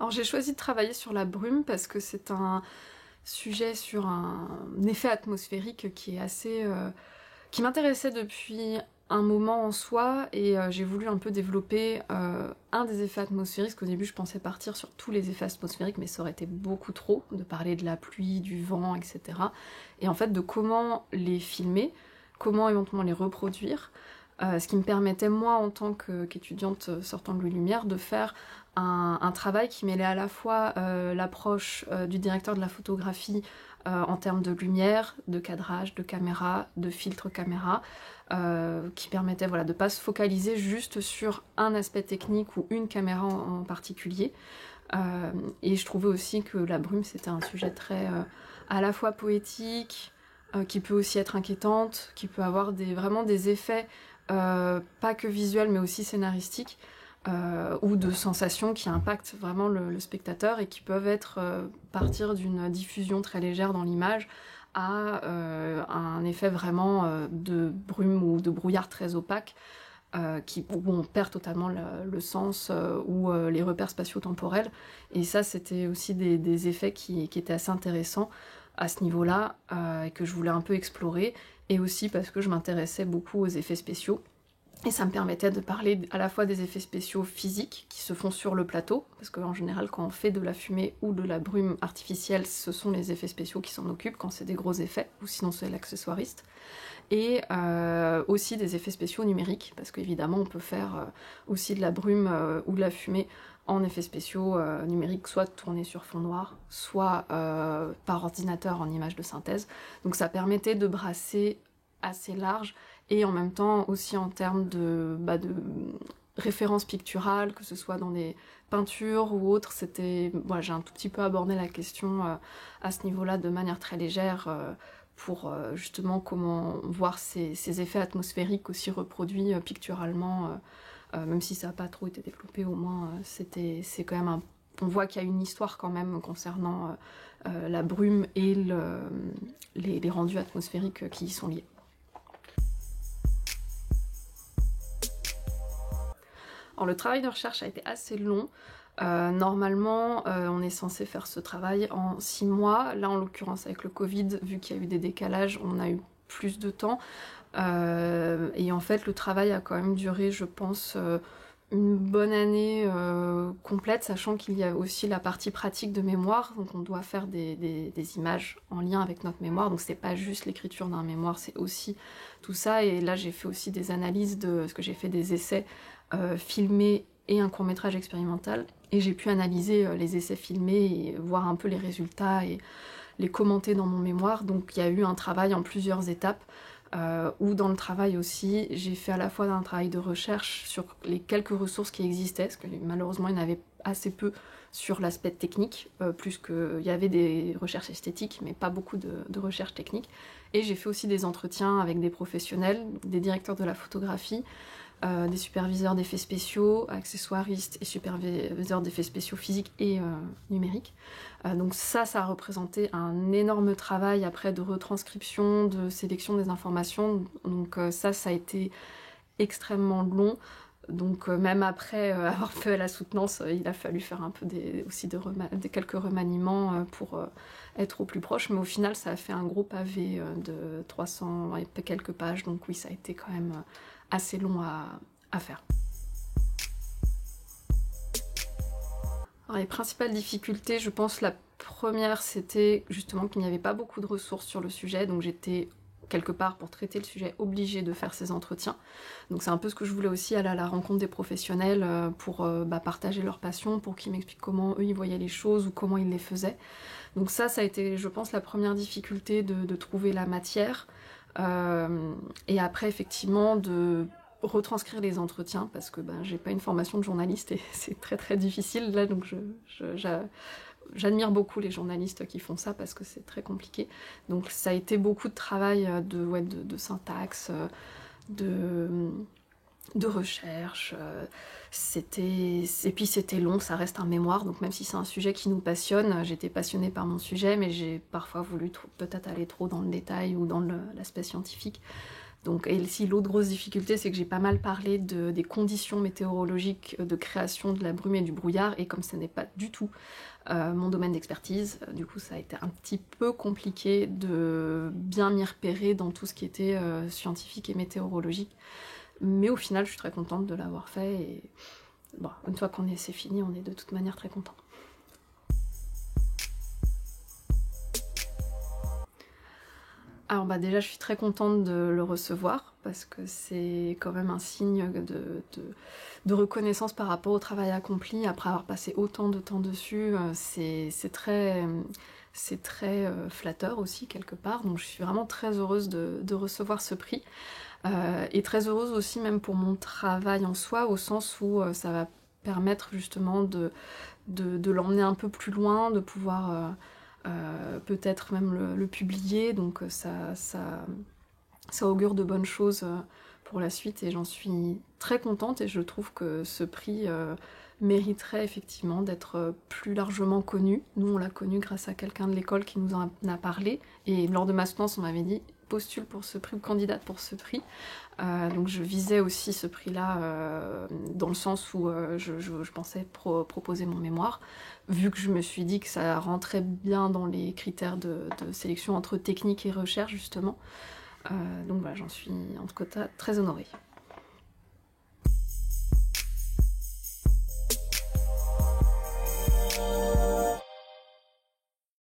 Alors j'ai choisi de travailler sur la brume parce que c'est un sujet sur un effet atmosphérique qui est assez... qui m'intéressait depuis un moment en soi, et j'ai voulu un peu développer un des effets atmosphériques, parce qu'au début je pensais partir sur tous les effets atmosphériques, mais ça aurait été beaucoup trop, de parler de la pluie, du vent, etc. Et en fait de comment les filmer, comment éventuellement les reproduire, ce qui me permettait moi en tant qu'étudiante sortant de Louis Lumière de faire un travail qui mêlait à la fois l'approche du directeur de la photographie en termes de lumière, de cadrage, de caméra, de filtre caméra, qui permettait voilà, de ne pas se focaliser juste sur un aspect technique ou une caméra en particulier. Et je trouvais aussi que la brume c'était un sujet très à la fois poétique, qui peut aussi être inquiétante, qui peut avoir vraiment des effets pas que visuels mais aussi scénaristiques, ou de sensations qui impactent vraiment le spectateur et qui peuvent être partir d'une diffusion très légère dans l'image à un effet vraiment de brume ou de brouillard très opaque, où on perd totalement le sens ou les repères spatio-temporels. Et ça, c'était aussi des effets qui étaient assez intéressants à ce niveau-là, et que je voulais un peu explorer, et aussi parce que je m'intéressais beaucoup aux effets spéciaux. Et ça me permettait de parler à la fois des effets spéciaux physiques qui se font sur le plateau, parce qu'en général quand on fait de la fumée ou de la brume artificielle, ce sont les effets spéciaux qui s'en occupent quand c'est des gros effets, ou sinon c'est l'accessoiriste. Et aussi des effets spéciaux numériques, parce qu'évidemment on peut faire aussi de la brume ou de la fumée en effets spéciaux numériques, soit tournés sur fond noir, soit par ordinateur en images de synthèse. Donc ça permettait de brasser assez large, et en même temps aussi en termes de références picturales, que ce soit dans des peintures ou autres. J'ai un tout petit peu abordé la question à ce niveau-là de manière très légère, pour justement comment voir ces effets atmosphériques aussi reproduits picturalement, même si ça n'a pas trop été développé, au moins c'est quand même on voit qu'il y a une histoire quand même concernant la brume et les rendus atmosphériques qui y sont liés. Alors le travail de recherche a été assez long. Normalement, on est censé faire ce travail en 6 mois. Là, en l'occurrence, avec le Covid, vu qu'il y a eu des décalages, on a eu plus de temps. Et en fait, le travail a quand même duré, je pense, une bonne année complète, sachant qu'il y a aussi la partie pratique de mémoire. Donc on doit faire des images en lien avec notre mémoire. Donc c'est pas juste l'écriture d'un mémoire, c'est aussi tout ça. Et là, j'ai fait aussi des analyses parce que j'ai fait des essais filmés et un court-métrage expérimental, et j'ai pu analyser les essais filmés et voir un peu les résultats et les commenter dans mon mémoire. Donc il y a eu un travail en plusieurs étapes, où dans le travail aussi, j'ai fait à la fois un travail de recherche sur les quelques ressources qui existaient, parce que malheureusement il y en avait assez peu sur l'aspect technique, plus qu'il y avait des recherches esthétiques, mais pas beaucoup de recherches techniques. Et j'ai fait aussi des entretiens avec des professionnels, des directeurs de la photographie, des superviseurs d'effets spéciaux, accessoiristes et superviseurs d'effets spéciaux physiques et numériques. Donc ça a représenté un énorme travail après de retranscription, de sélection des informations. Donc ça a été extrêmement long. Donc même après avoir fait la soutenance, il a fallu faire un peu quelques remaniements pour être au plus proche. Mais au final, ça a fait un gros pavé de 300 et quelques pages. Donc oui, ça a été quand même assez long à faire. Alors, les principales difficultés, je pense la première, c'était justement qu'il n'y avait pas beaucoup de ressources sur le sujet. Donc j'étais quelque part, pour traiter le sujet, obligée de faire ces entretiens. Donc c'est un peu ce que je voulais aussi, aller à la rencontre des professionnels pour partager leur passion, pour qu'ils m'expliquent comment eux ils voyaient les choses ou comment ils les faisaient. Donc ça a été, je pense, la première difficulté de trouver la matière. Et après, effectivement, de retranscrire les entretiens, parce que j'ai pas une formation de journaliste et c'est très très difficile là, donc j'admire beaucoup les journalistes qui font ça parce que c'est très compliqué. Donc ça a été beaucoup de travail de syntaxe, de recherche, et puis c'était long, ça reste un mémoire, donc même si c'est un sujet qui nous passionne, j'étais passionnée par mon sujet, mais j'ai parfois voulu peut-être aller trop dans le détail ou dans l'aspect scientifique. Donc, et si l'autre grosse difficulté, c'est que j'ai pas mal parlé des conditions météorologiques de création de la brume et du brouillard, et comme ce n'est pas du tout mon domaine d'expertise, du coup ça a été un petit peu compliqué de bien m'y repérer dans tout ce qui était scientifique et météorologique. Mais au final, je suis très contente de l'avoir fait, et bon, une fois c'est fini, on est de toute manière très content. Alors bah déjà, je suis très contente de le recevoir, parce que c'est quand même un signe de reconnaissance par rapport au travail accompli, après avoir passé autant de temps dessus. C'est très flatteur aussi, quelque part, donc je suis vraiment très heureuse de recevoir ce prix. Et très heureuse aussi même pour mon travail en soi, au sens où ça va permettre justement de l'emmener un peu plus loin, de pouvoir peut-être même le publier, donc ça augure de bonnes choses pour la suite, et j'en suis très contente, et je trouve que ce prix mériterait effectivement d'être plus largement connu. Nous, on l'a connu grâce à quelqu'un de l'école qui nous en a parlé, et lors de ma soutenance, on m'avait dit postule pour ce prix ou candidate pour ce prix. Donc je visais aussi ce prix-là dans le sens où je pensais proposer mon mémoire, vu que je me suis dit que ça rentrait bien dans les critères de sélection entre technique et recherche justement. Donc voilà, j'en suis en tout cas très honorée.